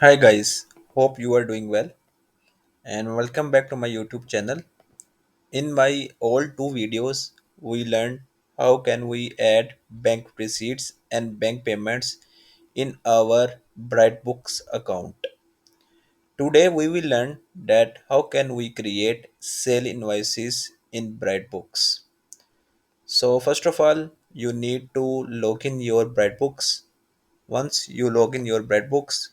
Hi guys, hope you are doing well and welcome back to my YouTube channel. In my old two videos, we learned how can we add bank receipts and bank payments in our Brightbooks account. Today we will learn that how can we create sale invoices in Brightbooks. So first of all, you need to log in your Brightbooks. Once you log in your Brightbooks,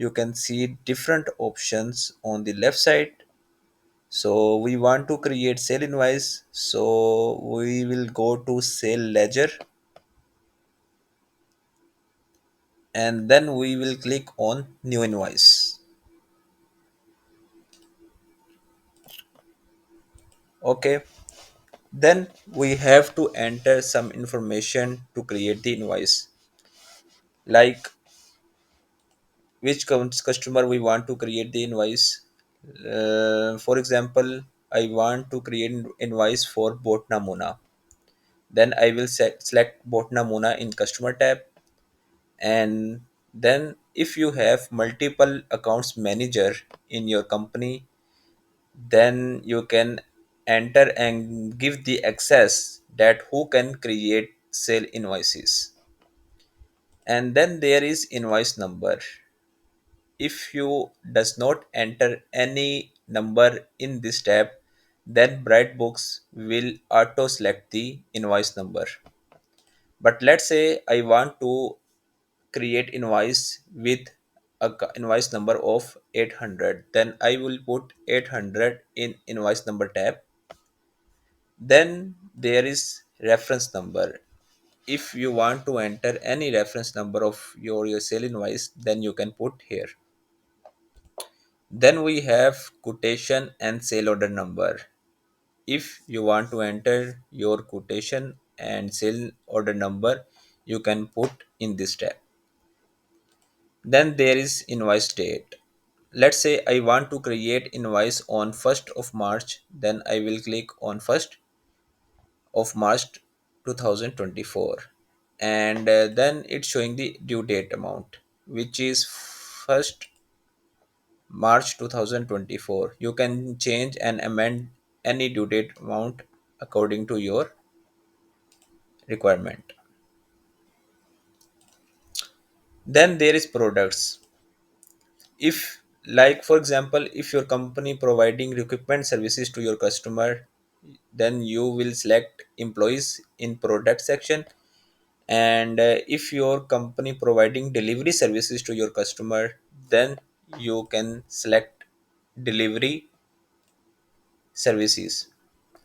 you can see different options on the left side. So we want to create sale invoice, so we will go to sale ledger and then we will click on new invoice. Okay, then we have to enter some information to create the invoice, like which customer we want to create the invoice. For example, I want to create invoice for Botna Mona. Then I will select Botna Mona in customer tab, and then if you have multiple accounts manager in your company, then you can enter and give the access that who can create sale invoices. And then there is invoice number. If you does not enter any number in this tab, then Brightbooks will auto select the invoice number. But let's say I want to create invoice with invoice number of 800, then I will put 800 in invoice number tab. Then there is reference number. If you want to enter any reference number of your sale invoice, then you can put here. Then we have quotation and sale order number. If you want to enter your quotation and sale order number, you can put in this tab. Then there is invoice date. Let's say I want to create invoice on 1st of March, then I will click on 1st of March 2024, and then it's showing the due date amount, which is 1st March 2024. You can change and amend any due date amount according to your requirement. Then there is products. If, like for example, if your company providing equipment services to your customer, then you will select employees in product section. And if your company providing delivery services to your customer, then you can select delivery services.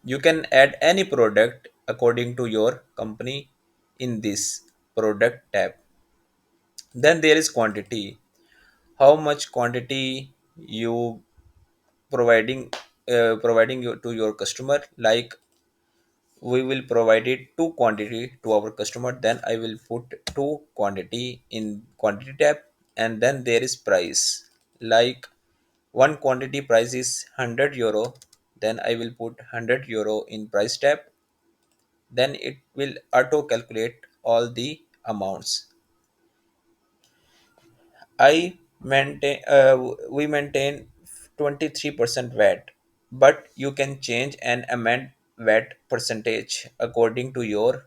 You can add any product according to your company in this product tab. Then there is quantity. How much quantity you providing you to your customer. Like we will provide it two quantity to our customer, then I will put two quantity in quantity tab. And then there is price. Like one quantity price is 100 euro, then I will put 100 euro in price tab. Then it will auto calculate all the amounts. I maintain we maintain 23% VAT, but you can change and amend VAT percentage according to your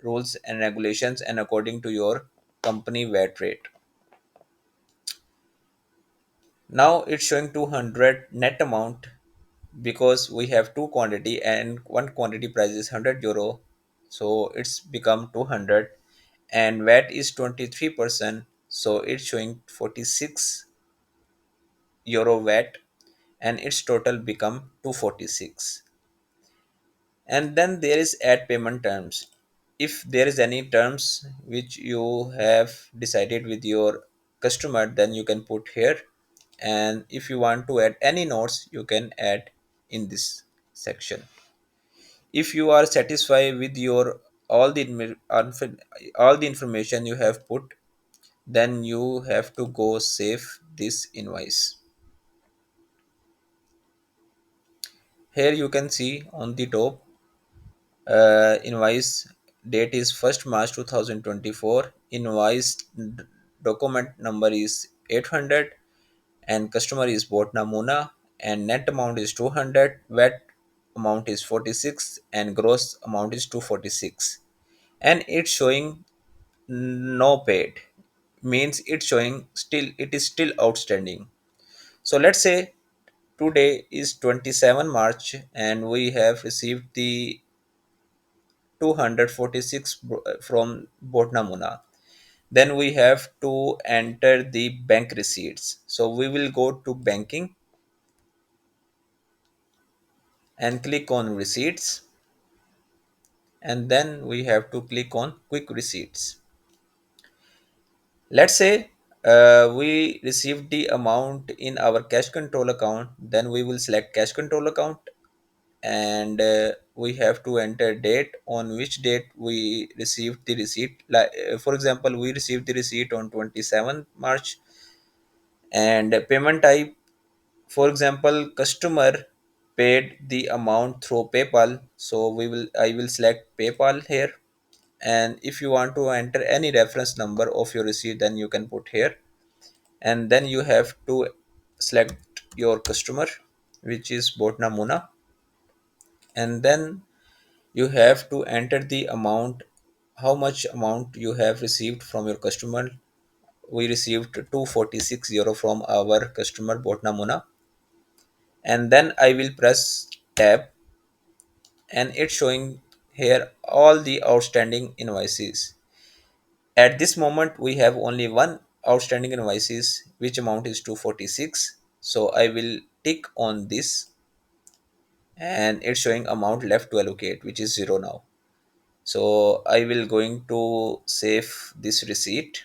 rules and regulations and according to your company VAT rate. Now it's showing 200 net amount because we have two quantity and one quantity price is 100 euro, so it's become 200. And VAT is 23%, so it's showing 46 euro VAT, and its total become 246. And then there is add payment terms. If there is any terms which you have decided with your customer, then you can put here. And if you want to add any notes, you can add in this section. If you are satisfied with your all the information you have put, then you have to go save this invoice. Here you can see on the top, invoice date is 1st March 2024. Invoice document number is 800, and customer is Botna Muna, and net amount is 200, VAT amount is 46, and gross amount is 246, and it's showing no paid, means it's showing still it is still outstanding. So let's say today is 27 March and we have received the 246 from Botna Muna. Then we have to enter the bank receipts. So we will go to banking and click on receipts, and then we have to click on quick receipts. Let's say we received the amount in our cash control account, then we will select cash control account, and we have to enter date on which date we received the receipt. Like for example, we received the receipt on 27th March, and payment type, for example, customer paid the amount through PayPal, so I will select PayPal here. And if you want to enter any reference number of your receipt, then you can put here, and then you have to select your customer, which is Botna Muna, and then you have to enter the amount, how much amount you have received from your customer. We received 246 euro from our customer Botna Muna, and then I will press tab, and it's showing here all the outstanding invoices. At this moment we have only one outstanding invoices, which amount is 246, so I will tick on this, and it's showing amount left to allocate, which is 0 now. So I will going to save this receipt,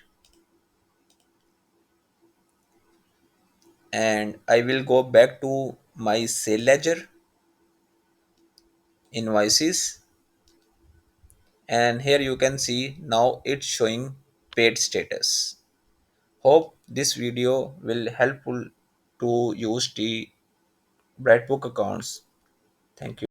and I will go back to my sale ledger, invoices, and here you can see now it's showing paid status. Hope this video will helpful to use the Brightbook accounts. Thank you.